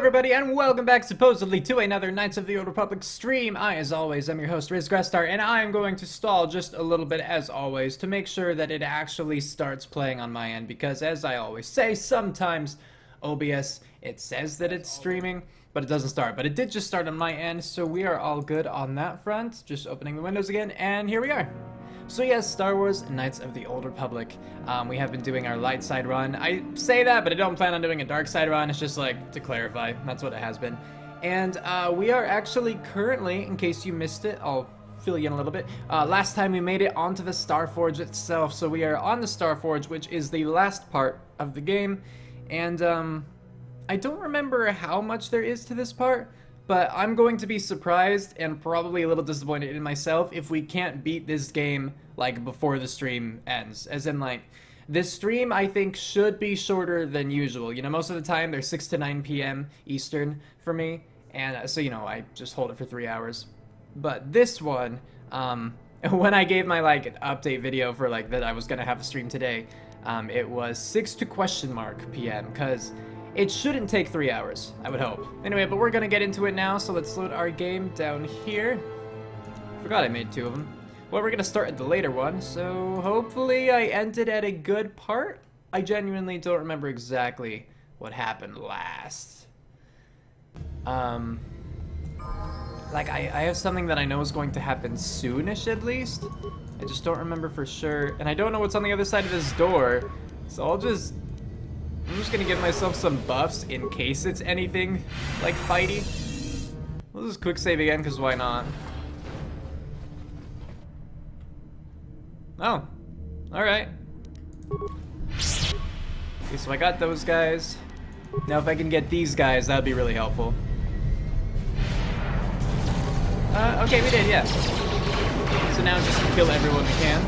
everybody, and welcome back supposedly to another Knights of the Old Republic stream. As always, I'm your host, Grestar, and I am going to stall just a little bit, as always, to make sure that it actually starts playing on my end, because as I always say, sometimes OBS, it says that it's streaming, but it doesn't start. But it did just start on my end, so we are all good on that front. Just opening the windows again, and here we are. So yes, Star Wars Knights of the Old Republic. We have been doing our light side run. I say that, but I don't plan on doing a dark side run. It's just like, to clarify, that's what it has been. And we are actually currently, in case you missed it, I'll fill you in a little bit. Last time we made it onto the Star Forge itself, so we are on the Star Forge, which is the last part of the game. And I don't remember how much there is to this part, but I'm going to be surprised and probably a little disappointed in myself if we can't beat this game, like, before the stream ends. As in, like, this stream, I think, should be shorter than usual. You know, most of the time, they're 6 to 9 p.m. Eastern for me. And so, you know, I just hold it for 3 hours. But this one, when I gave my, like, update video for, like, that I was going to have a stream today, it was 6 to p.m. because it shouldn't take 3 hours, I would hope. Anyway, but we're gonna get into it now, so let's load our game down here. Forgot I made 2 of them. Well, we're gonna start at the later one, so hopefully I ended at a good part. I genuinely don't remember exactly what happened last. Like, I have something that I know is going to happen soonish, at least. I just don't remember for sure, and I don't know what's on the other side of this door, so I'm just gonna give myself some buffs in case it's anything like fighty. We'll just quick save again, because why not? Oh, alright. Okay, so I got those guys. Now if I can get these guys, that would be really helpful. Okay, we did, yeah. So now just kill everyone we can.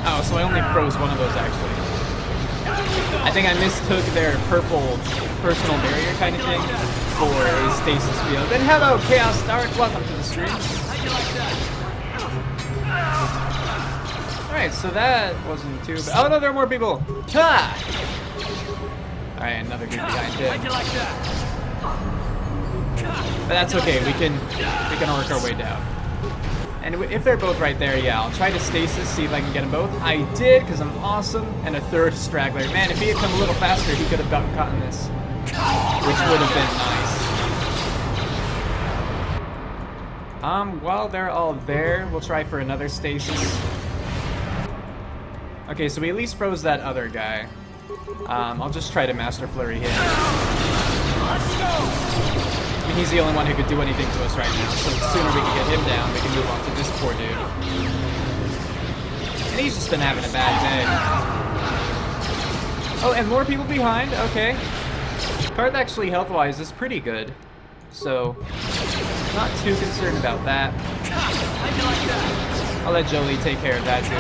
Oh, so I only froze one of those, actually. I think I mistook their purple personal barrier kind of thing for a stasis field. And hello, Chaos Stark. Welcome to the stream. Alright, so that wasn't too bad. Oh, no, there are more people. Ha! Alright, another group behind him. But that's okay. We can work our way down. And if they're both right there, yeah, I'll try to stasis, see if I can get them both. I did, because I'm awesome. And a third straggler. Man, if he had come a little faster, he could have gotten caught in this. Which would have been nice. While they're all there, we'll try for another stasis. Okay, so we at least froze that other guy. I'll just try to Master Flurry him. Let's go! I mean, he's the only one who could do anything to us right now, so the sooner we can get him down, we can move on to this poor dude. And he's just been having a bad day. Oh, and more people behind, okay. Karth actually, health-wise, is pretty good, so not too concerned about that. I'll let Jolie take care of that dude.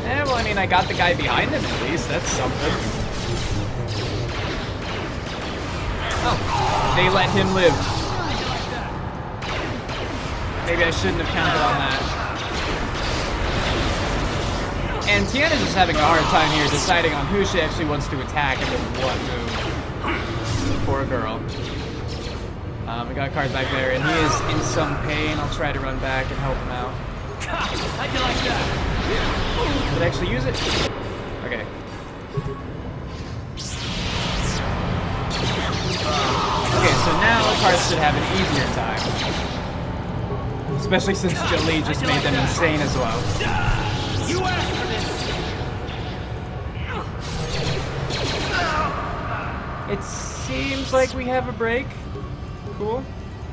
Eh, well, I mean, I got the guy behind him at least, that's something. Oh, they let him live. Maybe I shouldn't have counted on that. And Tiana's just having a hard time here deciding on who she actually wants to attack and with what move. Poor girl. We got Karth back there, and he is in some pain. I'll try to run back and help him out. Did I actually use it? Okay. Okay, so now Karth should have an easier time. Especially since Jolie just made them insane as well. It seems like we have a break. Cool.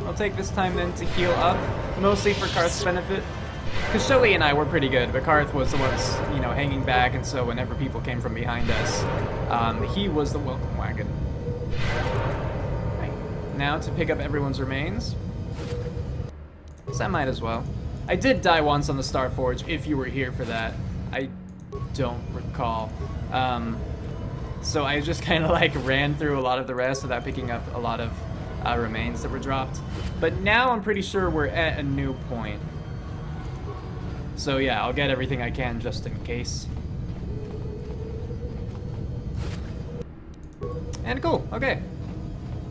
I'll take this time then to heal up, mostly for Karth's benefit. Because Jolie and I were pretty good, but Karth was the ones, you know, hanging back, and so whenever people came from behind us, he was the welcome wagon. Now to pick up everyone's remains. So I might as well. I did die once on the Star Forge, if you were here for that. I don't recall. So I just kind of like ran through a lot of the rest without picking up a lot of remains that were dropped. But now I'm pretty sure we're at a new point. So yeah, I'll get everything I can just in case. And cool, okay.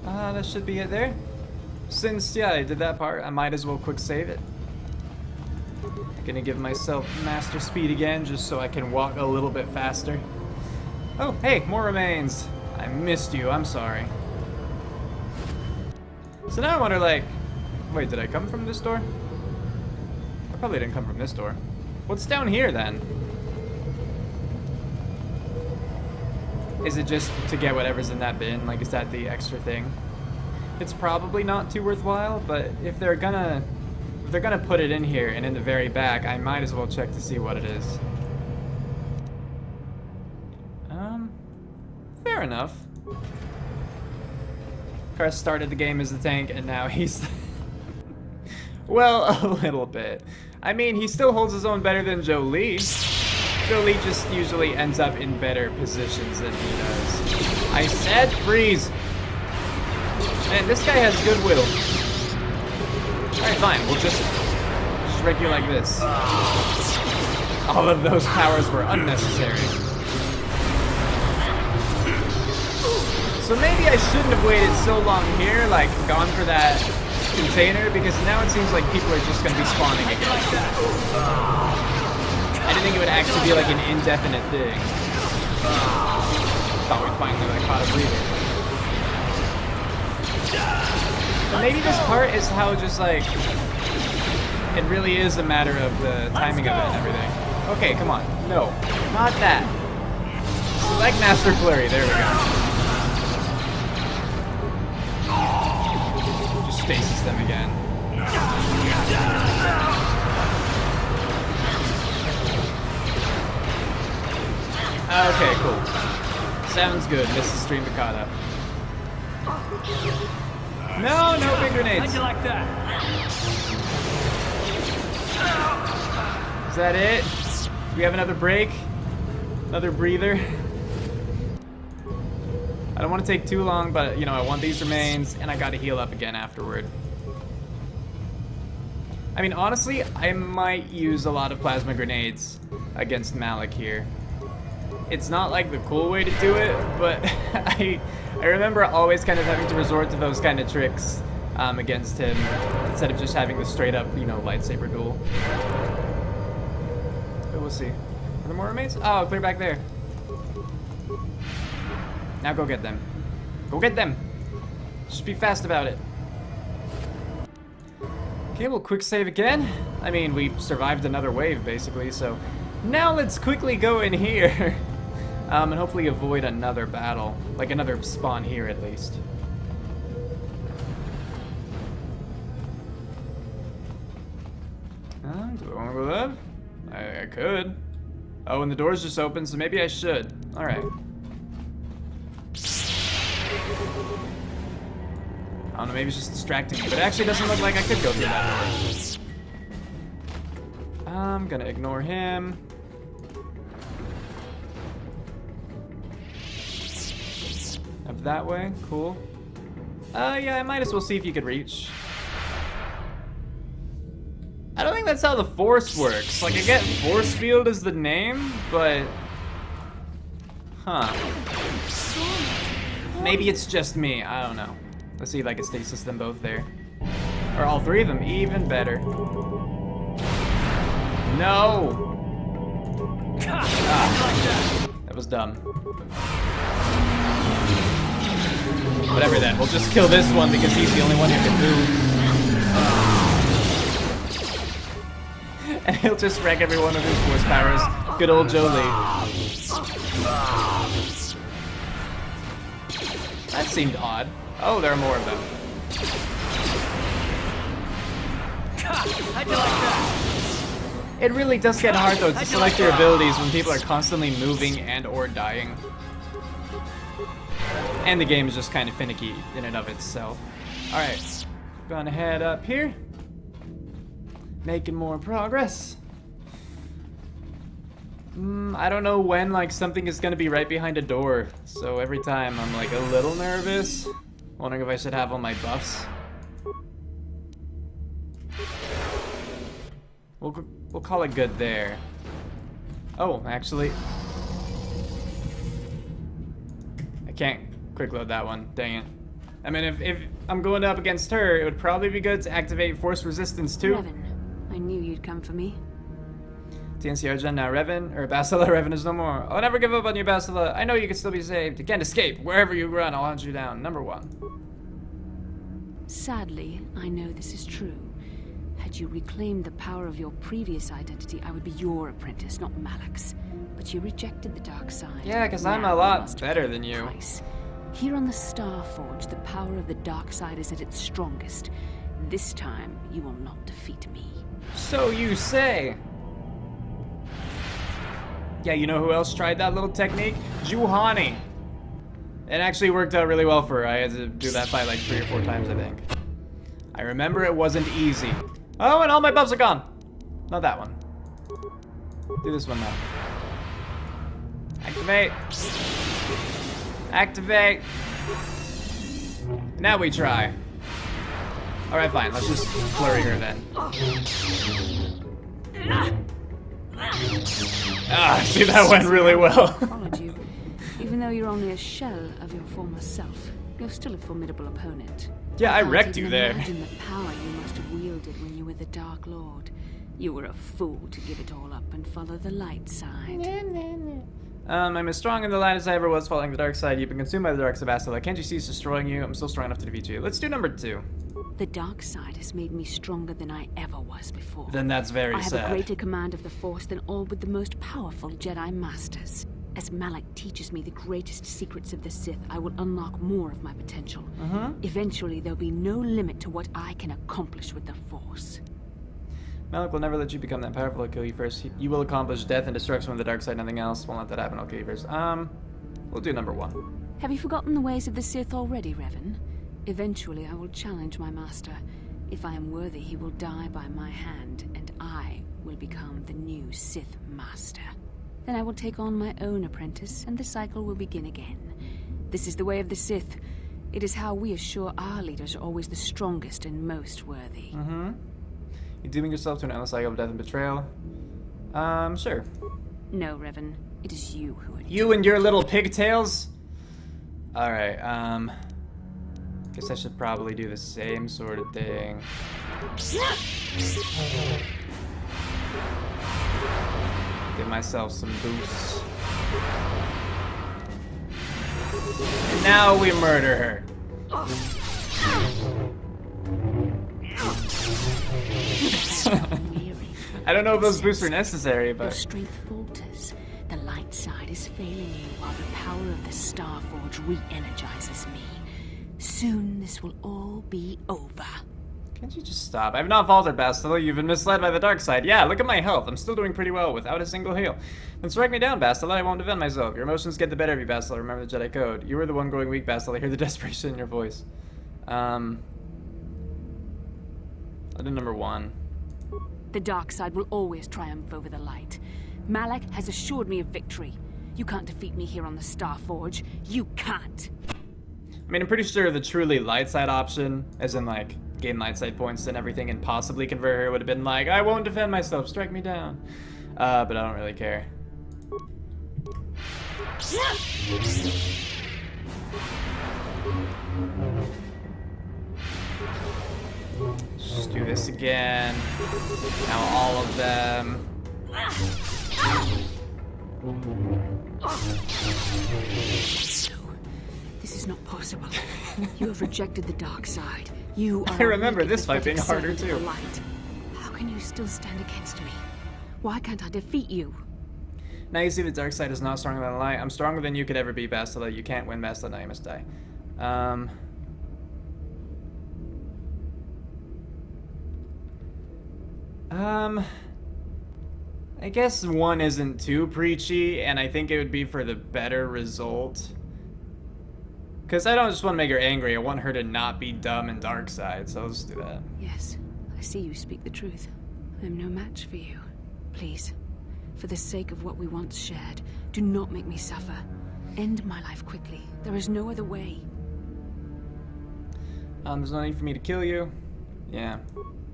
That should be it there. Since, yeah, I did that part, I might as well quick save it. Gonna give myself master speed again, just so I can walk a little bit faster. Oh, hey, more remains. I missed you, I'm sorry. So now I wonder, like, wait, did I come from this door? I probably didn't come from this door. What's down here, then? Is it just to get whatever's in that bin? Like, is that the extra thing? It's probably not too worthwhile, but if they're gonna put it in here and in the very back, I might as well check to see what it is. Fair enough. Chris started the game as a tank, and now he's... well, a little bit. I mean, he still holds his own better than Jolie. Jolie just usually ends up in better positions than he does. I said freeze! Man, this guy has goodwill. Alright, fine, we'll just wreck you like this. All of those powers were unnecessary. So maybe I shouldn't have waited so long here, like gone for that container, because now it seems like people are just going to be spawning again. I didn't think it would actually be like an indefinite thing. Thought we'd finally like caught a breather. But maybe this part is how just like it really is a matter of the timing of it and everything. Okay, come on. No, not that. Select Master Flurry. There we go. Just stasis them again. Okay, cool. Sounds good. Mrs. Stream to caught up. No, no big grenades. How'd you like that? Is that it? Do we have another break? Another breather? I don't want to take too long, but you know, I want these remains and I gotta heal up again afterward. I mean, honestly, I might use a lot of plasma grenades against Malik here. It's not like the cool way to do it, but I remember always kind of having to resort to those kind of tricks against him instead of just having the straight up, you know, lightsaber duel. But we'll see. Are there more remains? Oh, clear back there. Now go get them. Go get them! Just be fast about it. Okay, we'll quick save again. I mean, we survived another wave, basically, so... Now let's quickly go in here. And hopefully avoid another battle. Like another spawn here, at least. Do I want to go up? I could. Oh, and the door's just open, so maybe I should. Alright. I don't know, maybe it's just distracting me, but it actually doesn't look like I could go through that door. I'm gonna ignore him. Up that way, cool. Yeah, I might as well see if you could reach. I don't think that's how the Force works. Like, I get Force Field as the name, but... Huh. Maybe it's just me, I don't know. Let's see if I can stasis them both there. Or all three of them, even better. No! Ah, that was dumb. Whatever then, we'll just kill this one because he's the only one who can move. And he'll just wreck every one of his force powers. Good old Jolie. That seemed odd. Oh, there are more of them. How'd you like that? It really does get hard though to select your abilities when people are constantly moving and or dying. And the game is just kind of finicky in and of itself. Alright, gonna head up here. Making more progress. I don't know when like something is gonna be right behind a door. So every time I'm like a little nervous. Wondering if I should have all my buffs. We'll we'll call it good there. Oh, actually, I can't quick load that one. Dang it. I mean, if I'm going up against her, it would probably be good to activate force resistance too. Revan, I knew you'd come for me. TNC Argent now Revan, or Bastila, Revan is no more. I'll never give up on you, Bastila. I know you can still be saved. You can't escape. Wherever you run, I'll hunt you down. Number 1. Sadly, I know this is true. Had you reclaimed the power of your previous identity, I would be your apprentice, not Malak's. But you rejected the dark side. Yeah, because I'm Now a you lot must better pay than the you. price. Here on the Starforge, the power of the dark side is at its strongest. This time, you will not defeat me. So you say. Yeah, you know who else tried that little technique? Juhani. It actually worked out really well for her. I had to do that fight like 3 or 4 times, I think. I remember it wasn't easy. Oh, and all my buffs are gone. Not that one. Do this one now. Activate. Activate. Now we try. Alright, fine. Let's just flurry her then. Ah, see, that went really well. Followed you. Even though you're only a shell of your former self, you're still a formidable opponent. Yeah, I Can't wrecked you even there. Imagine the power you must have wielded when you were the Dark Lord. You were a fool to give it all up and follow the light side. I'm as strong in the light as I ever was following the dark side. You've been consumed by the dark side, Bastila. Can't you see it's destroying you? I'm still strong enough to defeat you. Let's do number 2. The dark side has made me stronger than I ever was before. Then that's very I have sad. a greater command of the Force than all but the most powerful Jedi Masters. As Malak teaches me the greatest secrets of the Sith, I will unlock more of my potential. Eventually, there'll be no limit to what I can accomplish with the Force. Malak will never let you become that powerful. I'll kill you first. You will accomplish death and destruction with the dark side, nothing else. Won't let that happen. I'll kill you first. We'll do number 1. Have you forgotten the ways of the Sith already, Revan? Eventually, I will challenge my master. If I am worthy, he will die by my hand, and I will become the new Sith Master. Then I will take on my own apprentice, and the cycle will begin again. This is the way of the Sith. It is how we assure our leaders are always the strongest and most worthy. You're dooming yourself to an endless cycle of death and betrayal. Sure. No, Revan. It is you who are... You and your little pigtails? Alright, guess I should probably do the same sort of thing. Give myself some boosts. And now we murder her. I don't know if those boosts are necessary, Your but... strength falters. The light side is failing you while the power of the Starforge re-energizes me. Soon this will all be over. Can't you just stop? I've not faltered, Bastila. You've been misled by the dark side. Yeah, look at my health. I'm still doing pretty well without a single heal. Then strike me down, Bastila. I won't defend myself. Your emotions get the better of you, Bastila. Remember the Jedi Code. You were the one growing weak, Bastila. I hear the desperation in your voice. I'll do number 1. The dark side will always triumph over the light. Malak has assured me of victory. You can't defeat me here on the Starforge. You can't. I mean, I'm pretty sure the truly light side option, as in like gain light side points and everything and possibly convert her, would have been like, I won't defend myself, strike me down. But I don't really care. Just do this again. Now all of them. This is not possible. You have rejected the dark side. You are I remember a weak, this fight being pathetic harder servant of too. the light. How can you still stand against me? Why can't I defeat you? Now you see the dark side is not stronger than the light. I'm stronger than you could ever be, Bastila. You can't win, Bastila. Now you must die. I guess 1 isn't too preachy, and I think it would be for the better result. Because I don't just want to make her angry, I want her to not be dumb and dark side, so let's do that. Yes, I see you speak the truth. I am no match for you. Please, for the sake of what we once shared, do not make me suffer. End my life quickly. There is no other way. There's no need for me to kill you. Yeah.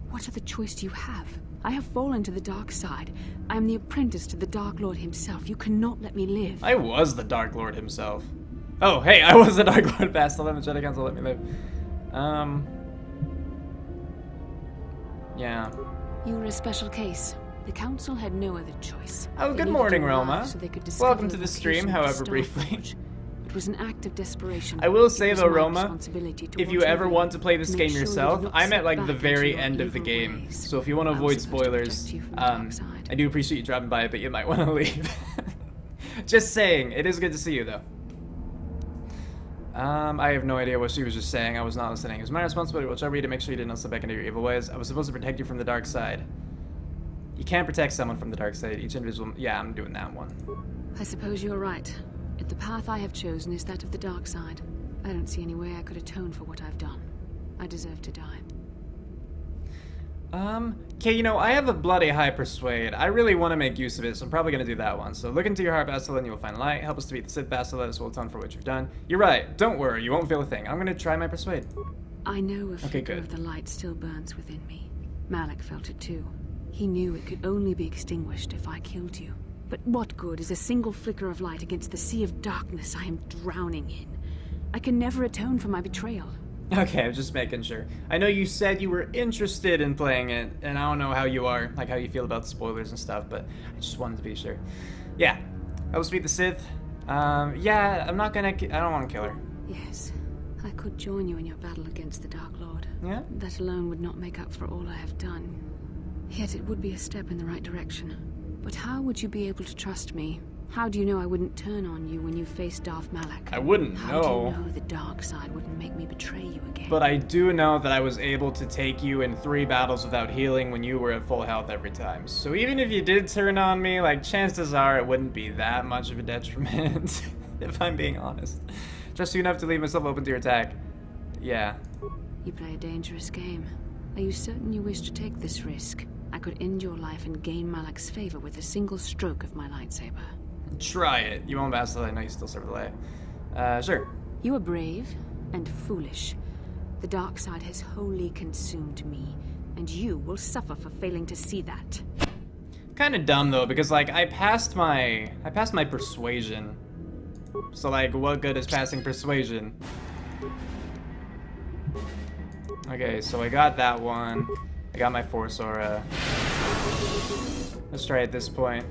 What other choice do you have? I have fallen to the dark side. I am the apprentice to the Dark Lord himself. You cannot let me live. I was the Dark Lord himself. Oh, hey, I was the Dark Lord Bastila, and the Jedi Council let me live. Yeah. You were a special case. The Council had no other choice. Oh, They good needed morning, you alive Roma. so they could discover Welcome to the the stream, location of the however Star briefly. Forge. It was an act of desperation. I will It say was though, my Roma, responsibility to if you watch ever over want to play you, this make game sure you yourself, did not I'm at slip like back the into very your end of the evil game. ways. So if you want to I was avoid supposed to protect spoilers, you from the dark side. I do appreciate you dropping by, but you might want to leave. Just saying, it is good to see you though. I have no idea what she was just saying. I was not listening. It was my responsibility to watch over you to make sure you did not slip back into your evil ways. I was supposed to protect you from the dark side. You can't protect someone from the dark side. Each individual... Yeah, I'm doing that one. I suppose you're right. If the path I have chosen is that of the dark side, I don't see any way I could atone for what I've done. I deserve to die. Okay, you know, I have a bloody high persuade. I really want to make use of it, so I'm probably going to do that one. So look into your heart, Bastila, and you will find light. Help us to beat the Sith, Bastila. This will atone for what you've done. You're right. Don't worry. You won't feel a thing. I'm going to try my persuade. I know a flicker good. of the light still burns within me. Malak felt it too. He knew it could only be extinguished if I killed you. But what good is a single flicker of light against the sea of darkness I am drowning in? I can never atone for my betrayal. Okay, I'm just making sure. I know you said you were interested in playing it, and I don't know how you are, like how you feel about spoilers and stuff, but I just wanted to be sure. Yeah, help us beat the Sith. Yeah, I'm not gonna... I don't want to kill her. Yes, I could join you in your battle against the Dark Lord. Yeah? That alone would not make up for all I have done. Yet it would be a step in the right direction. But how would you be able to trust me? How do you know I wouldn't turn on you when you faced Darth Malak? I wouldn't How know. do you know the dark side wouldn't make me betray you again? But I do know that I was able to take you in 3 battles without healing when you were at full health every time. So even if you did turn on me, like, chances are it wouldn't be that much of a detriment, if I'm being honest. Just you enough to leave myself open to your attack. Yeah. You play a dangerous game. Are you certain you wish to take this risk? I could end your life and gain Malak's favor with a single stroke of my lightsaber. Try it. You won't pass it. I know you still serve the light. Sure. You are brave and foolish. The dark side has wholly consumed me, and you will suffer for failing to see that. Kind of dumb though, because like I passed my persuasion. So like, what good is passing persuasion? Okay, so I got that one. I got my Force Aura. Let's try at this point.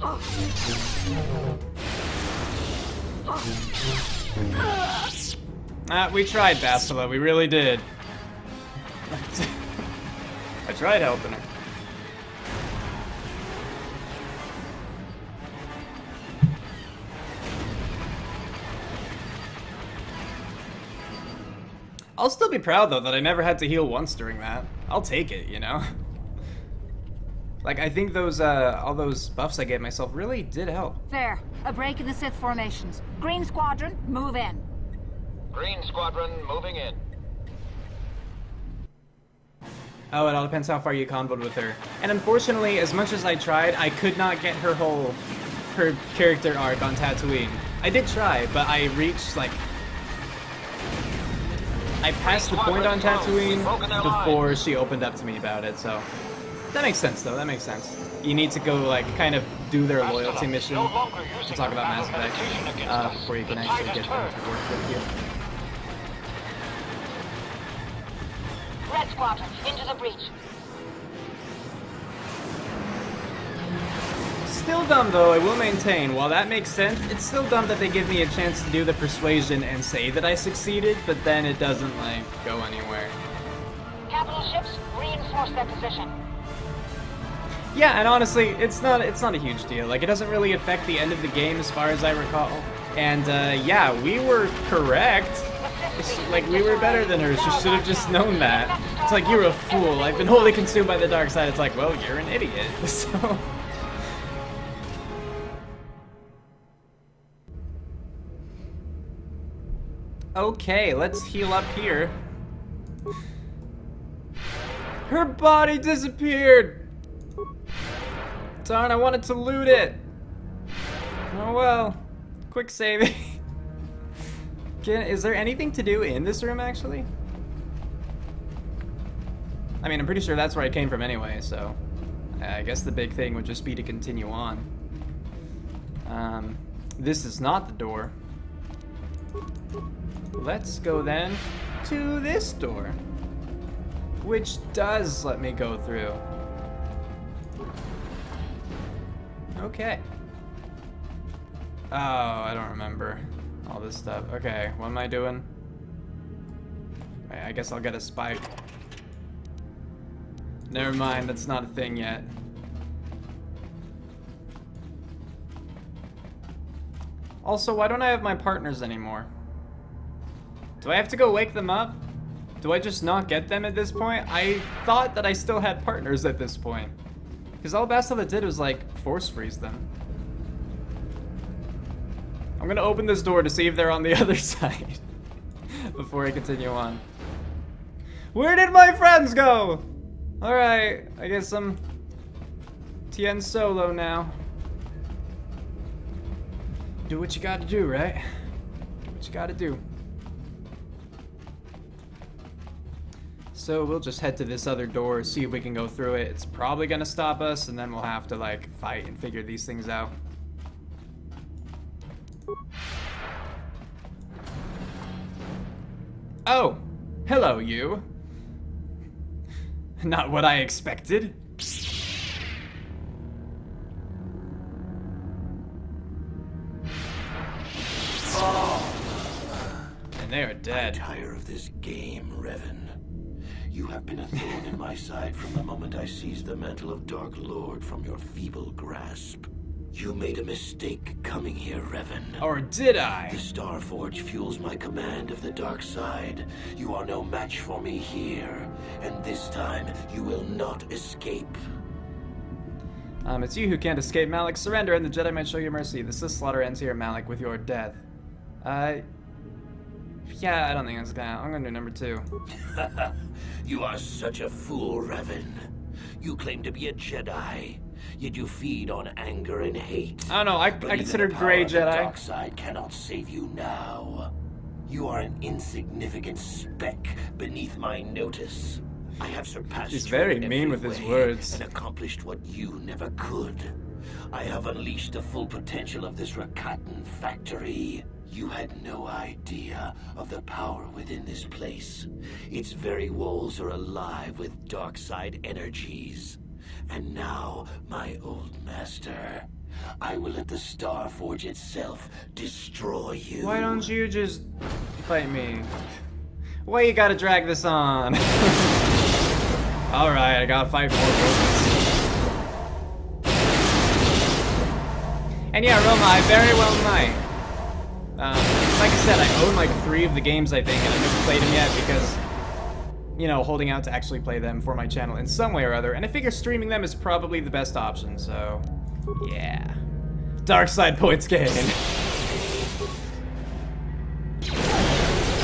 We tried, Bastila. We really did. I tried helping her. I'll still be proud, though, that I never had to heal once during that. I'll take it, you know? Like, I think those, all those buffs I gave myself really did help. There. A break in the Sith formations. Green Squadron, move in. Green Squadron moving in. Oh, it all depends how far you convoed with her. And unfortunately, as much as I tried, I could not get her character arc on Tatooine. I did try, but I reached, like... I passed the point on Tatooine before she opened up to me about it, so... That makes sense, though. That makes sense. You need to go, like, kind of do their loyalty mission. We'll talk about Mass Effect before you can actually get them to work with you. Red Squadron, into the breach. Still dumb, though, I will maintain. While that makes sense, it's still dumb that they give me a chance to do the persuasion and say that I succeeded, but then it doesn't, like, go anywhere. Capital ships, reinforce their position. Yeah, and honestly, it's not a huge deal. Like, it doesn't really affect the end of the game as far as I recall. And, yeah, we were correct. Like, we were better than her. She should have just known that. It's like, you're a fool. I've been wholly consumed by the dark side. It's like, well, you're an idiot. So... Okay, let's heal up here. Her body disappeared! Darn, I wanted to loot it! Oh well. Quick saving. Is there anything to do in this room, actually? I mean, I'm pretty sure that's where I came from anyway, so... I guess the big thing would just be to continue on. This is not the door. Let's go then to this door, which does let me go through. Okay. Oh, I don't remember all this stuff. Okay, what am I doing? I guess I'll get a spike. Never mind, that's not a thing yet. Also, why don't I have my partners anymore? Do I have to go wake them up? Do I just not get them at this point? I thought that I still had partners at this point. Because all Bastila did was, like, force freeze them. I'm gonna open this door to see if they're on the other side before I continue on. Where did my friends go? Alright, I guess I'm Tien solo now. Do what you gotta do, right? Do what you gotta do. So we'll just head to this other door, see if we can go through it. It's probably gonna stop us, and then we'll have to, like, fight and figure these things out. Oh, hello, you. Not what I expected. And they are dead. I'm tired of this game, Revan. You have been a thorn in my side from the moment I seized the mantle of Dark Lord from your feeble grasp. You made a mistake coming here, Revan. Or did I? The Star Forge fuels my command of the dark side. You are no match for me here, and this time you will not escape. It's you who can't escape, Malik. Surrender, and the Jedi might show you mercy. The Sith slaughter ends here, Malik, with your death. Yeah, I don't think that's gonna. I'm gonna do number 2. You are such a fool, Revan. You claim to be a Jedi, yet you feed on anger and hate. I don't know. I But consider even the power Grey of the Jedi. dark side cannot save you now. You are an insignificant speck beneath my notice. I have surpassed He's you very in mean every with his way words. and accomplished what you never could. I have unleashed the full potential of this Rakatan factory. You had no idea of the power within this place. Its very walls are alive with dark side energies. And now, my old master, I will let the Star Forge itself destroy you. Why don't you just fight me? Why you gotta drag this on? Alright, I gotta fight more robots. And yeah, Roma, I very well might. Like I said, I own like 3 of the games, I think, and I've never played them yet because, you know, holding out to actually play them for my channel in some way or other, and I figure streaming them is probably the best option, so yeah. Dark side points gained.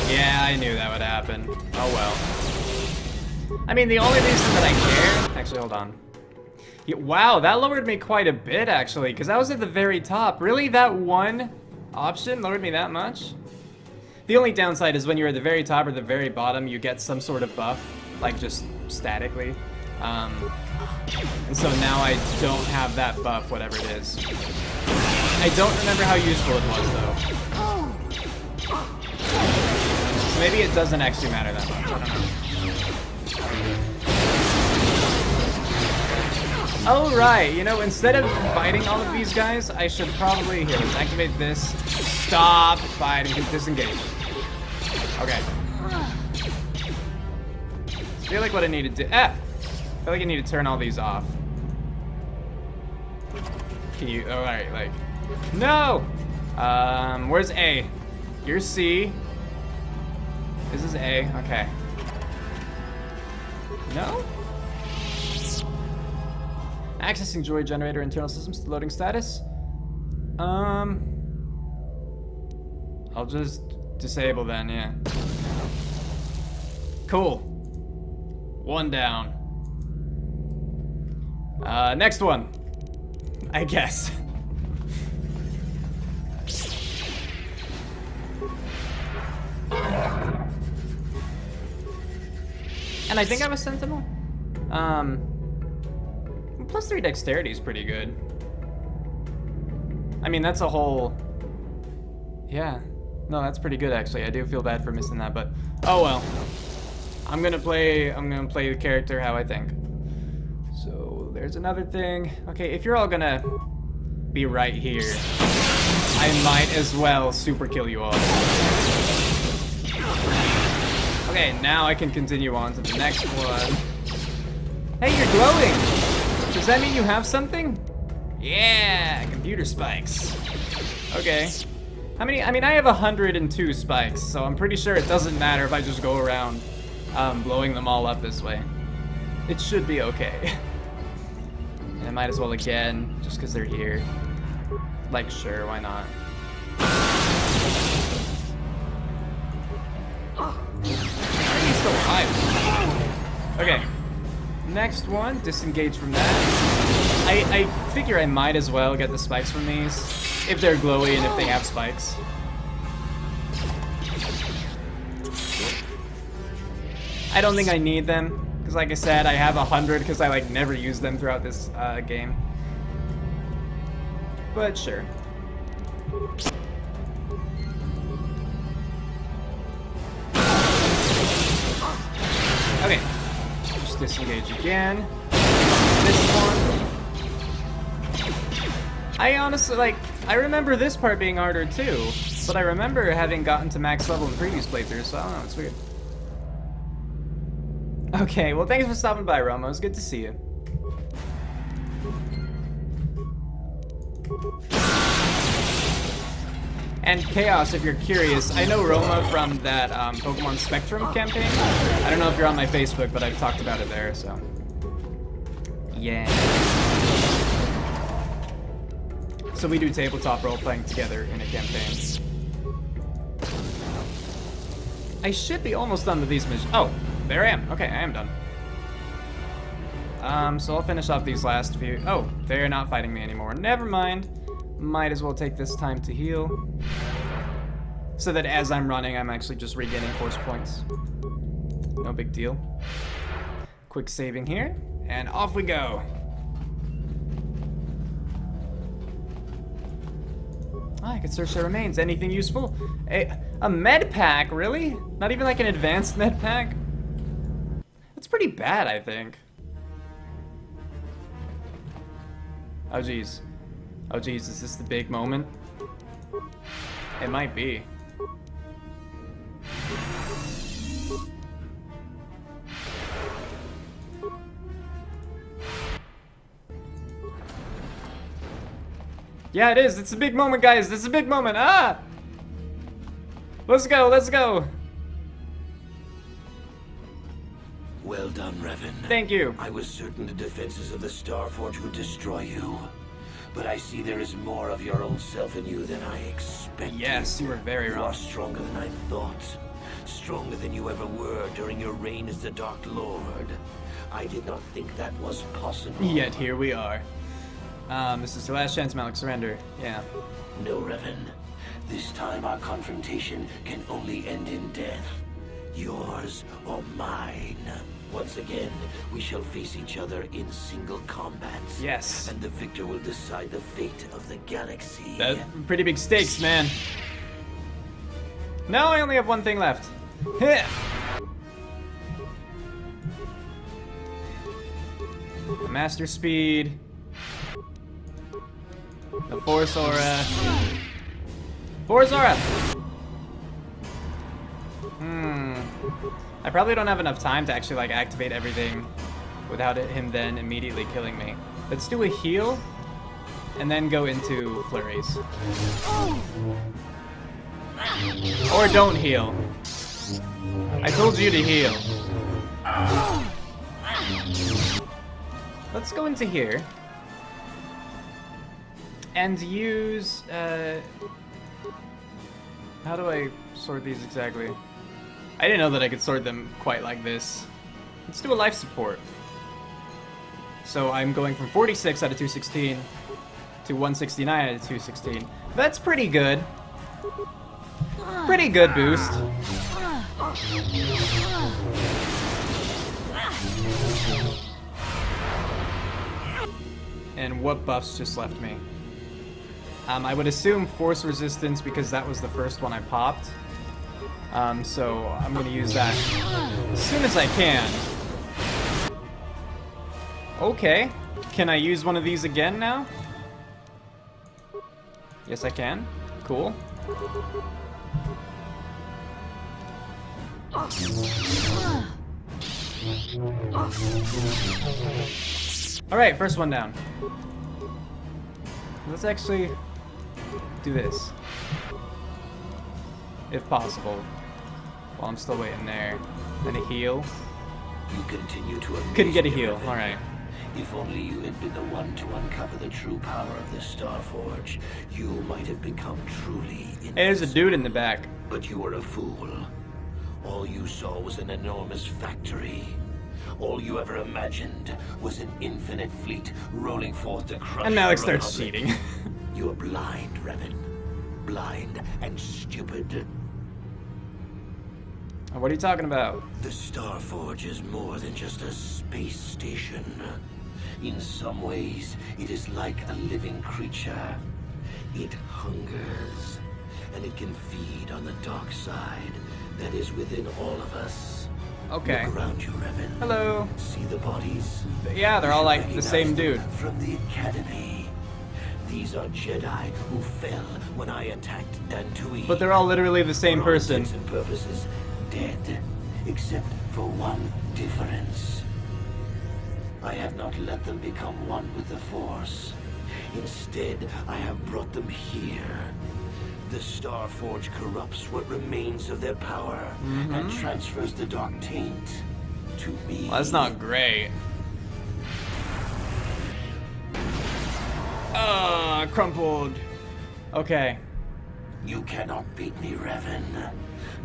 Yeah, I knew that would happen. Oh well. I mean, the only reason that I care... Actually, hold on. Yeah, wow, that lowered me quite a bit, actually, because I was at the very top. Really? That one option lowered me that much? The only downside is when you're at the very top or the very bottom, you get some sort of buff, like just statically. And so now I don't have that buff, whatever it is. I don't remember how useful it was, though. So maybe it doesn't actually matter that much, I don't know. Oh, right, you know, instead of fighting all of these guys, I should probably, here, let's activate this. Stop fighting, disengage. Okay. I feel like what I need to do, I feel like I need to turn all these off. Can you, alright, like, no! Where's A? Here's C. This is A, okay. No? Accessing joy generator internal systems loading status. I'll just disable then, yeah. Cool. 1 down. Next one. I guess. And I think I'm a sentinel. plus 3 dexterity is pretty good. I mean, that's a whole... Yeah. No, that's pretty good, actually. I do feel bad for missing that, but... Oh, well. I'm gonna play the character how I think. So, there's another thing. Okay, if you're all gonna be right here, I might as well super kill you all. Okay, now I can continue on to the next one. Hey, you're glowing! Does that mean you have something? Yeah, computer spikes. Okay. How many? I mean, I have 102 spikes, so I'm pretty sure it doesn't matter if I just go around blowing them all up this way. It should be okay. And I might as well again, just because they're here. Like, sure, why not? He's still alive. Okay. Next one, disengage from that. I figure I might as well get the spikes from these, if they're glowy and if they have spikes. I don't think I need them, because like I said, I have 100 because I like never use them throughout this game. But sure. Okay, just disengage again. This one. I honestly, like, I remember this part being harder too, but I remember having gotten to max level in previous playthroughs, so I don't know, it's weird. Okay, well thanks for stopping by, Roma. It was good to see you. And Chaos, if you're curious, I know Roma from that Pokemon Spectrum campaign. I don't know if you're on my Facebook, but I've talked about it there, so. Yeah. So we do tabletop role-playing together in a campaign. I should be almost done with these missions. Oh, there I am. Okay, I am done. So I'll finish off these last few. Oh, they're not fighting me anymore. Never mind. Might as well take this time to heal. So that as I'm running, I'm actually just regaining force points. No big deal. Quick saving here, and off we go. I could search the remains. Anything useful? A med pack, really? Not even like an advanced med pack? That's pretty bad, I think. Oh geez. Oh geez, is this the big moment? It might be. Yeah, it is. It's a big moment, guys. It's a big moment. Ah! Let's go, let's go. Well done, Revan. Thank you. I was certain the defenses of the Starforge would destroy you. But I see there is more of your old self in you than I expected. Yes, you were very You wrong. are stronger than I thought. Stronger than you ever were during your reign as the Dark Lord. I did not think that was possible. Yet here we are. This is the last chance, Malik. Surrender. Yeah. No, Revan. This time our confrontation can only end in death. Yours or mine. Once again, we shall face each other in single combat. Yes. And the victor will decide the fate of the galaxy. That's pretty big stakes, man. Now I only have one thing left. Heh. The Master Speed. The Force Aura. Force Aura! I probably don't have enough time to actually like activate everything without him then immediately killing me. Let's do a heal and then go into flurries. Or don't heal. I told you to heal. Let's go into here and use how do I sort these exactly? I didn't know that I could sort them quite like this. Let's do a life support. So I'm going from 46 out of 216 to 169 out of 216. That's pretty good. Pretty good boost. And what buffs just left me? I would assume force resistance because that was the first one I popped. So I'm gonna use that as soon as I can. Okay. Can I use one of these again now? Yes, I can. Cool. Alright, first one down. Let's actually do this. If possible. While I'm still waiting there. And a heal. You continue to amaze Couldn't get a me, heal. Revan. Alright. If only you had been the one to uncover the true power of the Starforge, you might have become truly invincible. Hey, there's a dude in the back. But you were a fool. All you saw was an enormous factory. All you ever imagined was an infinite fleet rolling forth to crush And Malik the starts Republic. cheating. You are blind, Revan. Blind and stupid. What are you talking about? The Starforge is more than just a space station. In some ways, it is like a living creature. It hungers, and it can feed on the dark side that is within all of us. Okay. Look around you, Revan. Hello. See the bodies? Yeah, they're all like the same dude. Recognize them from the Academy. These are Jedi who fell when I attacked Dantooine. But they're all literally the same For all person. intents and purposes, dead, except for one difference. I have not let them become one with the Force. Instead, I have brought them here. The Starforge corrupts what remains of their power and transfers the dark taint to me. Well, that's not great. Crumpled. Okay. You cannot beat me, Revan.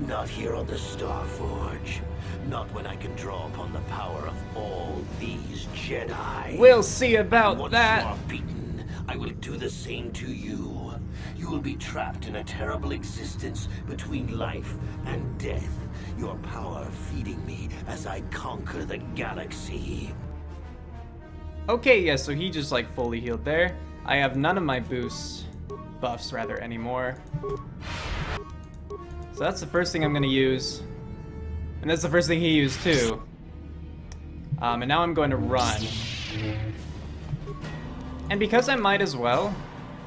Not here on the Starforge. Not when I can draw upon the power of all these Jedi. We'll see about Once that. you are beaten, I will do the same to you. You will be trapped in a terrible existence between life and death. Your power feeding me as I conquer the galaxy. Okay, yeah, so he just like fully healed there. I have none of my buffs rather anymore. So that's the first thing I'm gonna use. And that's the first thing he used too. And now I'm going to run. And because I might as well,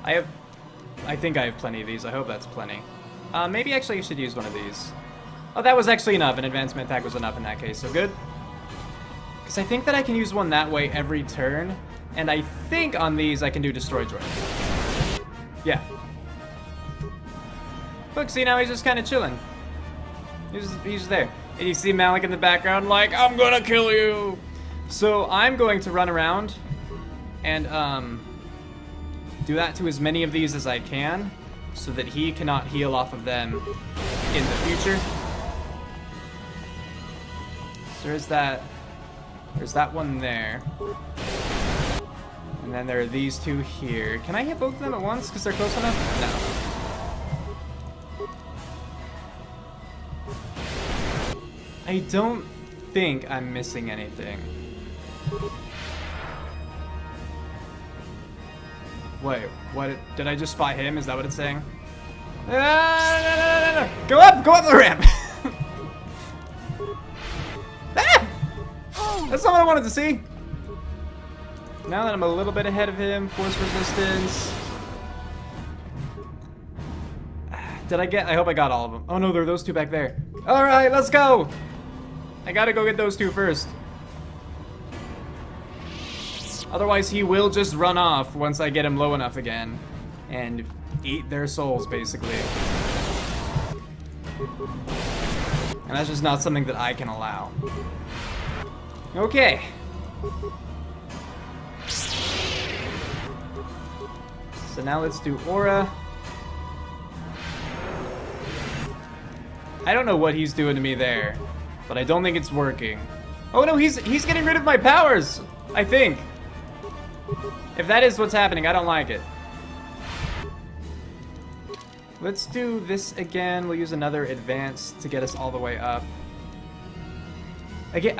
I think I have plenty of these. I hope that's plenty. Maybe actually I should use one of these. Oh, that was actually enough. An advancement attack was enough in that case, so good. Because I think that I can use one that way every turn. And I think on these I can do Destroy Droid. Yeah. Look, see, now he's just kind of chilling. He's just there. And you see Malik in the background like, I'm gonna kill you! So I'm going to run around and do that to as many of these as I can so that he cannot heal off of them in the future. So there's that one there. And then there are these two here. Can I hit both of them at once because they're close enough? No. I don't think I'm missing anything. Wait, what? Did I just spot him? Is that what it's saying? No. Go up the ramp! That's not what I wanted to see. Now that I'm a little bit ahead of him, force resistance. I hope I got all of them. Oh no, there are those two back there. All right, let's go. I gotta go get those two first. Otherwise, he will just run off once I get him low enough again and eat their souls, basically. And that's just not something that I can allow. Okay. So now let's do Aura. I don't know what he's doing to me there, but I don't think it's working. Oh no, he's getting rid of my powers, I think. If that is what's happening, I don't like it. Let's do this again. We'll use another advance to get us all the way up. Again,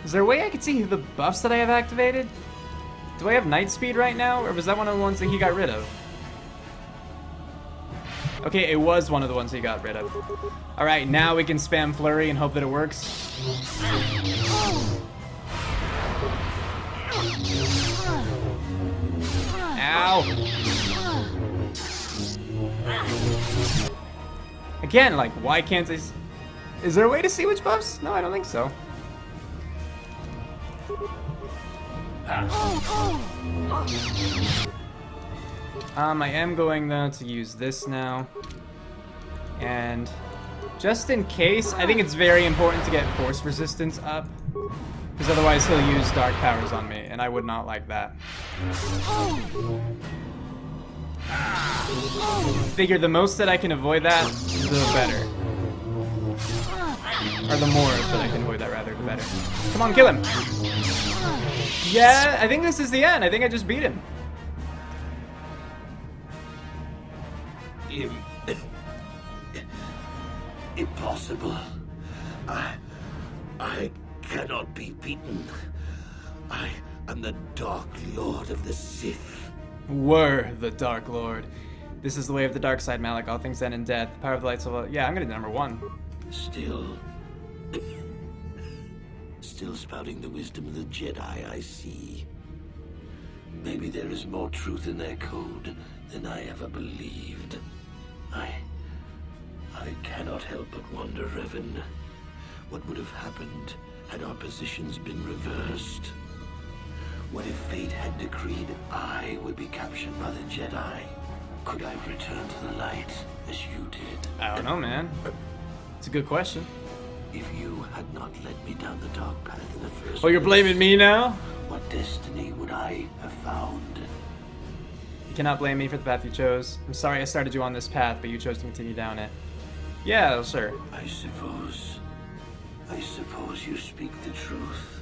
is there a way I can see the buffs that I have activated? Do I have night speed right now, or was that one of the ones that he got rid of? Okay, it was one of the ones he got rid of. Alright, now we can spam flurry and hope that it works. Ow! Again, like, why can't I... Is there a way to see which buffs? No, I don't think so. I am going, though, to use this now. And just in case, I think it's very important to get force resistance up. Because otherwise he'll use dark powers on me, and I would not like that. Figure the most that I can avoid that, the better. Or the more that I can avoid that, rather, the better. Come on, kill him! Yeah, I think this is the end. I think I just beat him. Impossible. I cannot be beaten. I am the Dark Lord of the Sith. Were the Dark Lord. This is the way of the dark side, Malik. All things end in death. The power of the lights of... Yeah, I'm gonna do number 1. Still spouting the wisdom of the Jedi, I see. Maybe there is more truth in their code than I ever believed. I cannot help but wonder, Revan, what would have happened had our positions been reversed? What if fate had decreed I would be captured by the Jedi? Could I return to the light as you did? I don't know, man. It's a good question. If you had not led me down the dark path in the first Oh, you're blaming me now? What destiny would I have found? You cannot blame me for the path you chose. I'm sorry I started you on this path, but you chose to continue down it. Yeah, sure. I suppose you speak the truth.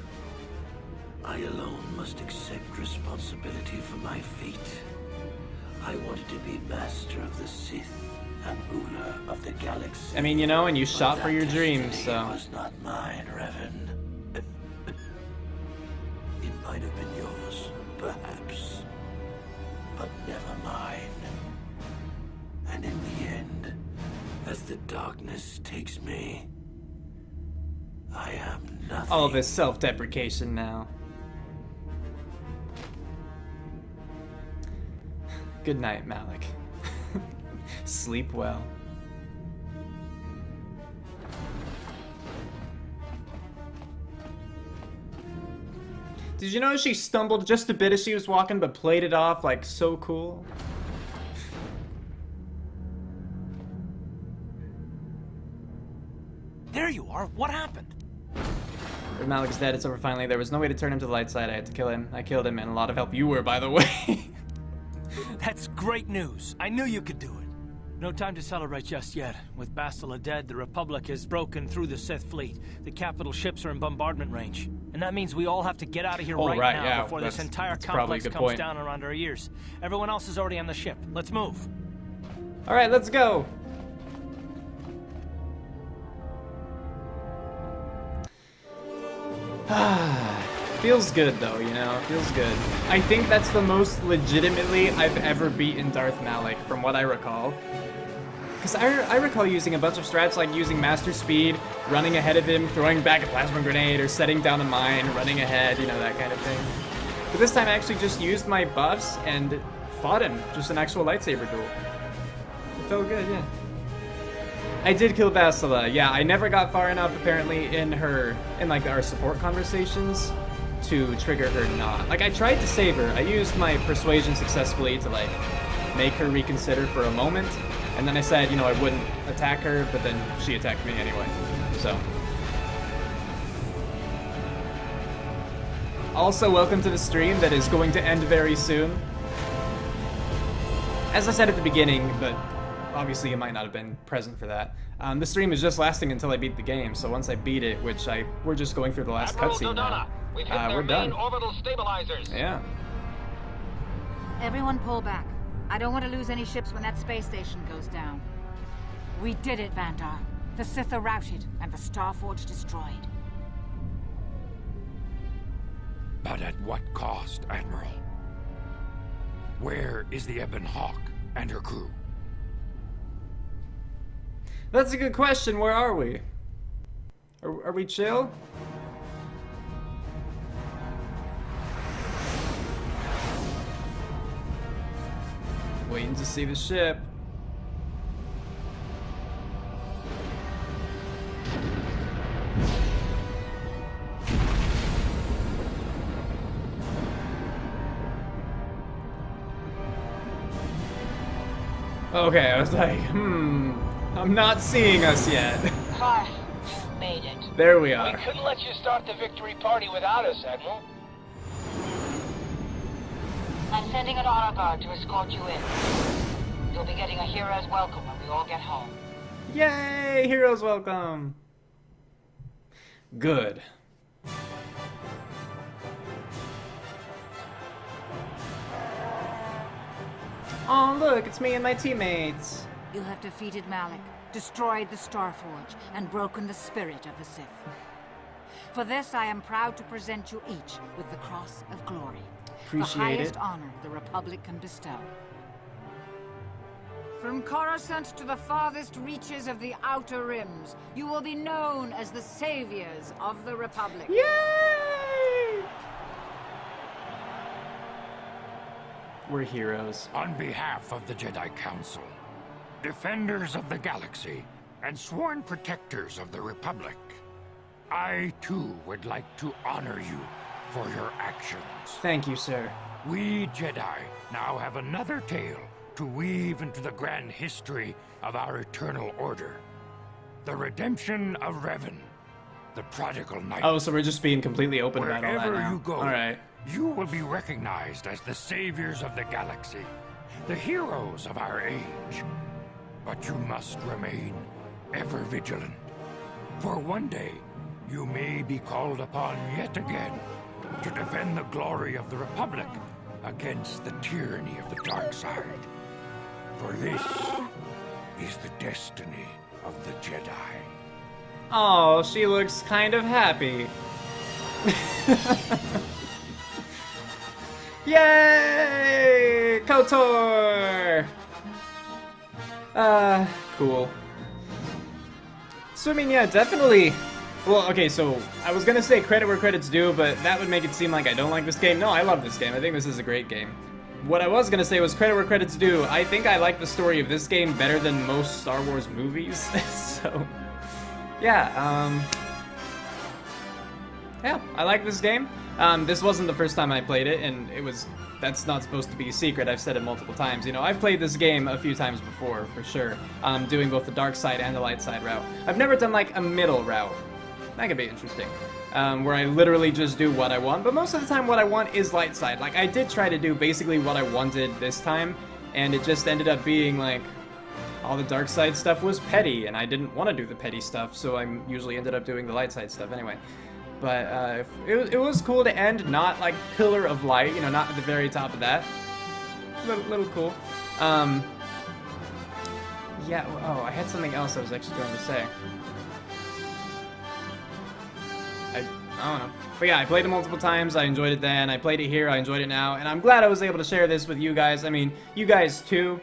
I alone must accept responsibility for my fate. I wanted to be master of the Sith and ruler of the galaxy. I mean, you know, and you shot for your dreams, so... It was not mine, Revan. It might have been yours, perhaps. But never mine. And in the end, as the darkness takes me, I am nothing. All this self-deprecation now. Good night, Malik. Sleep well. Did you notice she stumbled just a bit as she was walking, but played it off like so cool? There you are. What happened? Malik's dead. It's over finally. There was no way to turn him to the light side. I had to kill him. I killed him, and a lot of help you were, by the way. That's great news. I knew you could do it. No time to celebrate just yet. With Bastila dead, the Republic has broken through the Sith fleet. The capital ships are in bombardment range. And that means we all have to get out of here right now before this entire complex comes down around our ears. Everyone else is already on the ship. Let's move. All right, let's go. Feels good though, you know, it feels good. I think that's the most legitimately I've ever beaten Darth Malik, from what I recall. Because I recall using a bunch of strats like using Master Speed, running ahead of him, throwing back a plasma grenade, or setting down a mine, running ahead, you know, that kind of thing. But this time I actually just used my buffs and fought him, just an actual lightsaber duel. It felt good, yeah. I did kill Bastila, yeah, I never got far enough apparently in like our support conversations to trigger her not. Like, I tried to save her. I used my persuasion successfully to, like, make her reconsider for a moment. And then I said, you know, I wouldn't attack her, but then she attacked me anyway. So. Also, welcome to the stream that is going to end very soon. As I said at the beginning, but obviously you might not have been present for that. The stream is just lasting until I beat the game, so once I beat it, which we're just going through the last cutscene now. We've hit their we're done. main orbital stabilizers. Yeah. Everyone pull back. I don't want to lose any ships when that space station goes down. We did it, Vandar. The Sith are routed, and the Starforge destroyed. But at what cost, Admiral? Where is the Ebon Hawk and her crew? That's a good question. Where are we? Are we chill? Waiting to see the ship. Okay, I was like, I'm not seeing us yet. Clark, you made it. There we We are. couldn't let you start the victory party without us, Admiral. I'm sending an honor guard to escort you in. You'll be getting a hero's welcome when we all get home. Yay! Heroes welcome! Good. Oh, look, it's me and my teammates. You have defeated Malik, destroyed the Starforge, and broken the spirit of the Sith. For this, I am proud to present you each with the Cross of Glory. Appreciate the highest it. honor the Republic can bestow. From Coruscant to the farthest reaches of the Outer Rims, you will be known as the saviors of the Republic. Yay! We're heroes. On behalf of the Jedi Council, defenders of the galaxy, and sworn protectors of the Republic, I too would like to honor you for your actions. Thank you, sir. We Jedi now have another tale to weave into the grand history of our eternal order. The redemption of Revan, the prodigal knight. Oh, so we're just being completely open about all that Wherever now. you go, Alright. you will be recognized as the saviors of the galaxy, the heroes of our age. But you must remain ever vigilant, for one day you may be called upon yet again to defend the glory of the Republic against the tyranny of the dark side. For this is the destiny of the Jedi. Oh, she looks kind of happy. Yay! KotOR! Cool. So, I mean, yeah, definitely. Well, okay, so I was gonna say credit where credit's due, but that would make it seem like I don't like this game. No, I love this game. I think this is a great game. What I was gonna say was credit where credit's due. I think I like the story of this game better than most Star Wars movies. So, yeah, yeah, I like this game. This wasn't the first time I played it, and that's not supposed to be a secret. I've said it multiple times. You know, I've played this game a few times before, for sure, doing both the dark side and the light side route. I've never done, like, a middle route. That could be interesting. Where I literally just do what I want, but most of the time what I want is light side. Like, I did try to do basically what I wanted this time, and it just ended up being, like, all the dark side stuff was petty, and I didn't want to do the petty stuff, so I usually ended up doing the light side stuff anyway. But it was cool to end not like Pillar of Light, you know, not at the very top of that. Little cool. Yeah. Oh, I had something else I was actually going to say. I don't know. But yeah, I played it multiple times. I enjoyed it then. I played it here. I enjoyed it now, and I'm glad I was able to share this with you guys. I mean, you guys too.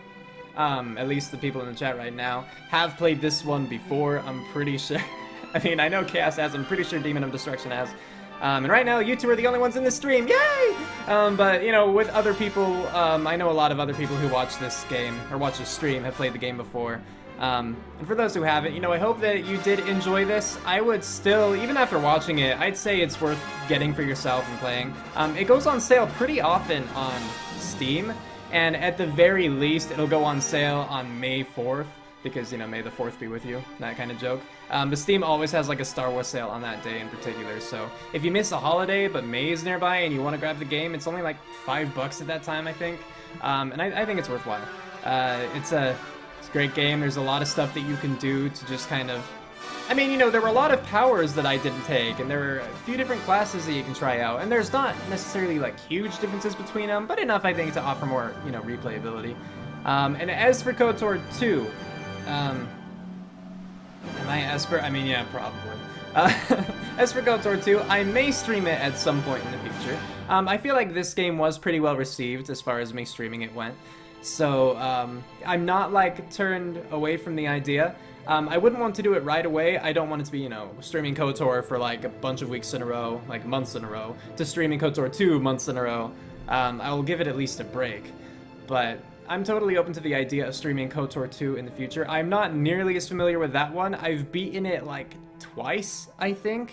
At least the people in the chat right now have played this one before. I'm pretty sure. I mean, I know Chaos has, I'm pretty sure Demon of Destruction has. And right now, you two are the only ones in this stream, yay! But, you know, with other people, I know a lot of other people who watch this game, or watch this stream, have played the game before. And for those who haven't, you know, I hope that you did enjoy this. I would still, even after watching it, I'd say it's worth getting for yourself and playing. It goes on sale pretty often on Steam, and at the very least, it'll go on sale on May 4th. Because, you know, may the 4th be with you, that kind of joke. But Steam always has, like, a Star Wars sale on that day in particular, so if you miss a holiday, but May is nearby and you want to grab the game, it's only, like, $5 at that time, I think. And I think it's worthwhile. It's a great game. There's a lot of stuff that you can do to just kind of... I mean, you know, there were a lot of powers that I didn't take, and there were a few different classes that you can try out, and there's not necessarily, like, huge differences between them, but enough, I think, to offer more, you know, replayability. And as for KotOR 2... am I Esper? I mean, yeah, probably. As for KotOR 2, I may stream it at some point in the future. I feel like this game was pretty well received as far as me streaming it went. So, I'm not, like, turned away from the idea. I wouldn't want to do it right away. I don't want it to be, you know, streaming KotOR for, like, a bunch of weeks in a row, like, months in a row, to streaming KotOR 2 months in a row. I will give it at least a break. But I'm totally open to the idea of streaming KotOR 2 in the future. I'm not nearly as familiar with that one. I've beaten it, like, twice, I think.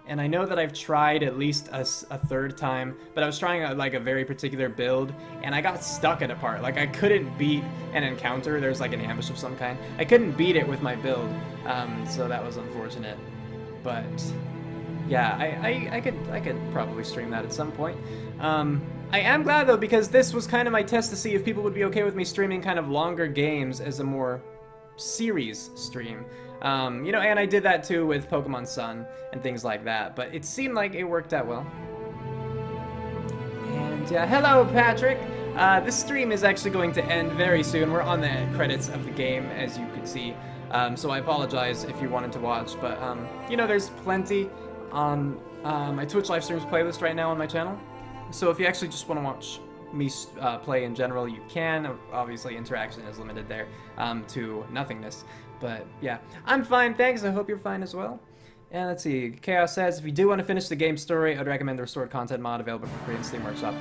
And I know that I've tried at least a third time, but I was trying like a very particular build, and I got stuck at a part. Like, I couldn't beat an encounter. There's like an ambush of some kind. I couldn't beat it with my build, so that was unfortunate. But yeah, I could probably stream that at some point. I am glad though, because this was kind of my test to see if people would be okay with me streaming kind of longer games as a more series stream. You know, and I did that too with Pokemon Sun and things like that, but it seemed like it worked out well. And hello, Patrick! This stream is actually going to end very soon. We're on the credits of the game, as you can see, so I apologize if you wanted to watch, but, you know, there's plenty on my Twitch live streams playlist right now on my channel, so if you actually just want to watch me play in general, you can. Obviously, interaction is limited there to nothingness. But yeah, I'm fine, thanks. I hope you're fine as well. And let's see, Chaos says, if you do want to finish the game story, I'd recommend the restored content mod available for free in Steam Workshop.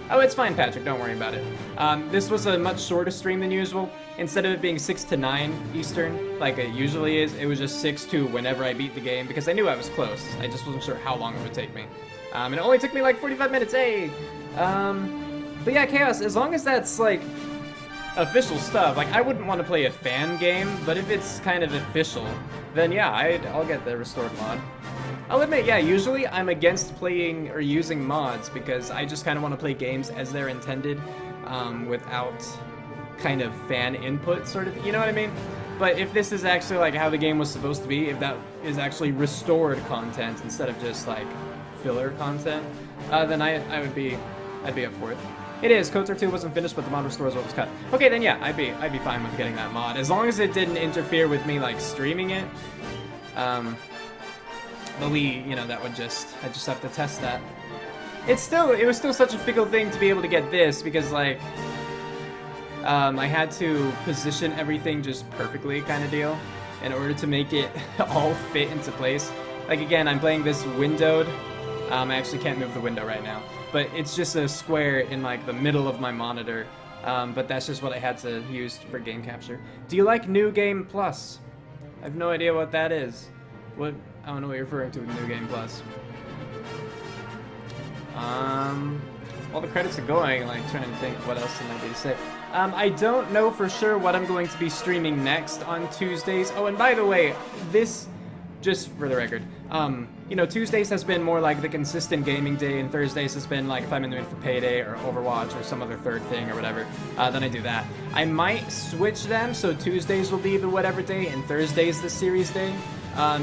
Oh, it's fine, Patrick, don't worry about it. This was a much shorter stream than usual. Instead of it being 6 to 9 Eastern, like it usually is, it was just 6 to whenever I beat the game, because I knew I was close. I just wasn't sure how long it would take me. And it only took me like 45 minutes, hey! But yeah, Chaos, as long as that's like official stuff, like I wouldn't want to play a fan game, but if it's kind of official, then yeah, I'll get the restored mod. I'll admit, yeah, usually I'm against playing or using mods because I just kind of want to play games as they're intended, without kind of fan input, sort of, you know what I mean? But if this is actually like how the game was supposed to be, if that is actually restored content instead of just like filler content, then I'd be up for it. It is. KotOR 2 wasn't finished, but the mod restores what was cut. Okay, then yeah, I'd be fine with getting that mod as long as it didn't interfere with me like streaming it. But you know, I just have to test that. It was still such a fickle thing to be able to get this because like I had to position everything just perfectly, kind of deal, in order to make it all fit into place. Like again, I'm playing this windowed. I actually can't move the window right now. But it's just a square in like the middle of my monitor, but that's just what I had to use for game capture. Do you like New Game Plus? I have no idea what that is. I don't know what you're referring to with New Game Plus. While the credits are going, like trying to think what else there might be to say. I don't know for sure what I'm going to be streaming next on Tuesdays. Oh, and by the way, this, just for the record, you know, Tuesdays has been more like the consistent gaming day, and Thursdays has been like if I'm in the mood for Payday or Overwatch or some other third thing or whatever, then I do that. I might switch them, so Tuesdays will be the whatever day and Thursdays the series day.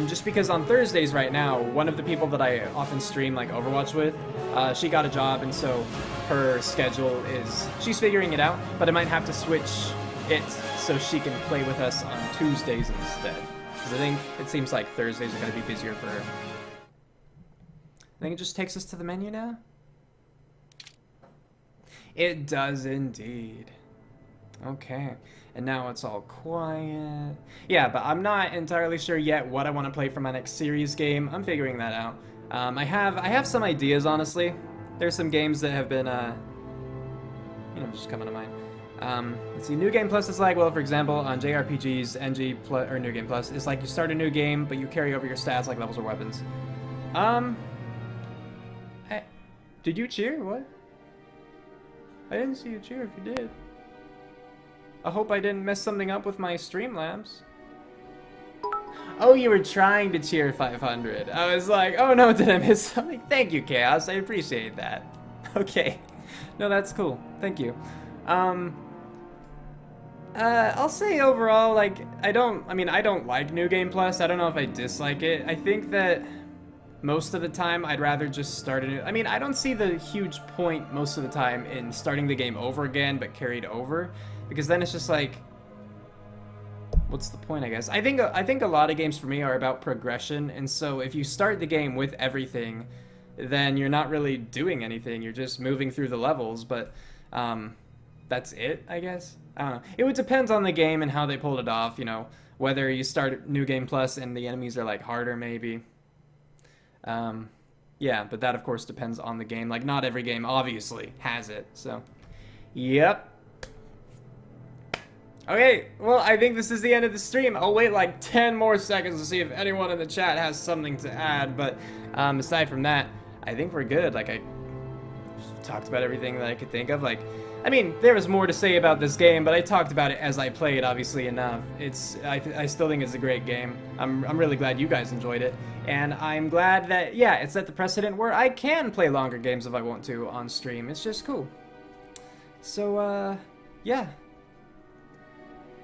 Just because on Thursdays right now, one of the people that I often stream like Overwatch with, she got a job, and so her schedule she's figuring it out, but I might have to switch it so she can play with us on Tuesdays instead. Because I think it seems like Thursdays are going to be busier for her. I think it just takes us to the menu now. It does indeed. Okay. And now it's all quiet. Yeah, but I'm not entirely sure yet what I want to play for my next series game. I'm figuring that out. I have some ideas, honestly. There's some games that have been, you know, just coming to mind. Let's see, New Game Plus is like, well, for example, on JRPGs, NG Plus, or New Game Plus, it's like you start a new game, but you carry over your stats like levels or weapons. Did you cheer? What? I didn't see you cheer if you did. I hope I didn't mess something up with my Streamlabs. Oh, you were trying to cheer 500. I was like, oh no, did I miss something? Thank you, Chaos. I appreciate that. Okay. No, that's cool. Thank you. I'll say overall, like, I don't like New Game Plus. I don't know if I dislike it. I think that most of the time I'd rather just start a new... I mean, I don't see the huge point most of the time in starting the game over again, but carried over. Because then it's just like... what's the point, I guess? I think a lot of games for me are about progression, and so if you start the game with everything, then you're not really doing anything. You're just moving through the levels, but that's it, I guess. I don't know. It would depend on the game and how they pulled it off, you know, whether you start New Game Plus and the enemies are like harder maybe. Yeah, but that of course depends on the game. Like not every game obviously has it, so yep. Okay, well, I think this is the end of the stream. I'll wait like 10 more seconds to see if anyone in the chat has something to add, but aside from that, I think we're good. Like, I talked about everything that I could think of. Like, I mean, there was more to say about this game, but I talked about it as I played, obviously, enough. I still think it's a great game. I'm really glad you guys enjoyed it, and I'm glad that, yeah, it set the precedent where I can play longer games if I want to on stream. It's just cool. So, yeah.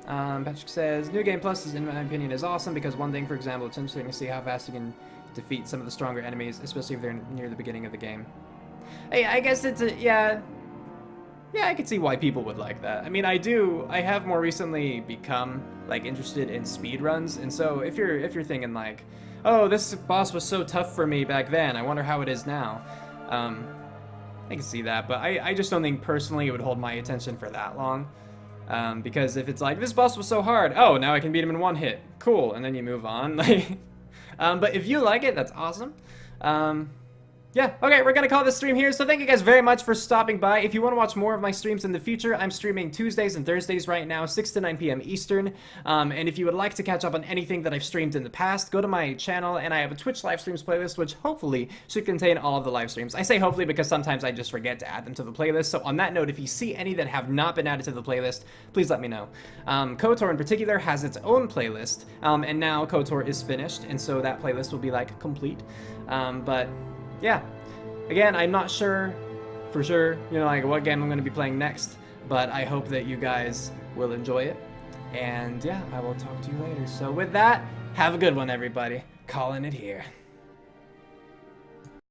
Patrick says, New Game Plus, in my opinion, is awesome because one thing, for example, it's interesting to see how fast you can defeat some of the stronger enemies, especially if they're near the beginning of the game. Hey, I guess it's a, yeah, I could see why people would like that. I mean, I have more recently become, like, interested in speedruns, and so if you're thinking, like, oh, this boss was so tough for me back then, I wonder how it is now, I can see that, but I just don't think personally it would hold my attention for that long. Because if it's like, this boss was so hard, oh, now I can beat him in one hit, cool, and then you move on. Like, but if you like it, that's awesome. Yeah, okay, we're gonna call this stream here, so thank you guys very much for stopping by. If you want to watch more of my streams in the future, I'm streaming Tuesdays and Thursdays right now, 6 to 9 p.m. Eastern, and if you would like to catch up on anything that I've streamed in the past, go to my channel, and I have a Twitch live streams playlist, which hopefully should contain all of the live streams. I say hopefully because sometimes I just forget to add them to the playlist, so on that note, if you see any that have not been added to the playlist, please let me know. KotOR in particular has its own playlist, and now KotOR is finished, and so that playlist will be, like, complete, but yeah, again, I'm not sure for sure, you know, like what game I'm going to be playing next, but I hope that you guys will enjoy it, and yeah, I will talk to you later. So with that, have a good one, everybody. Calling it here.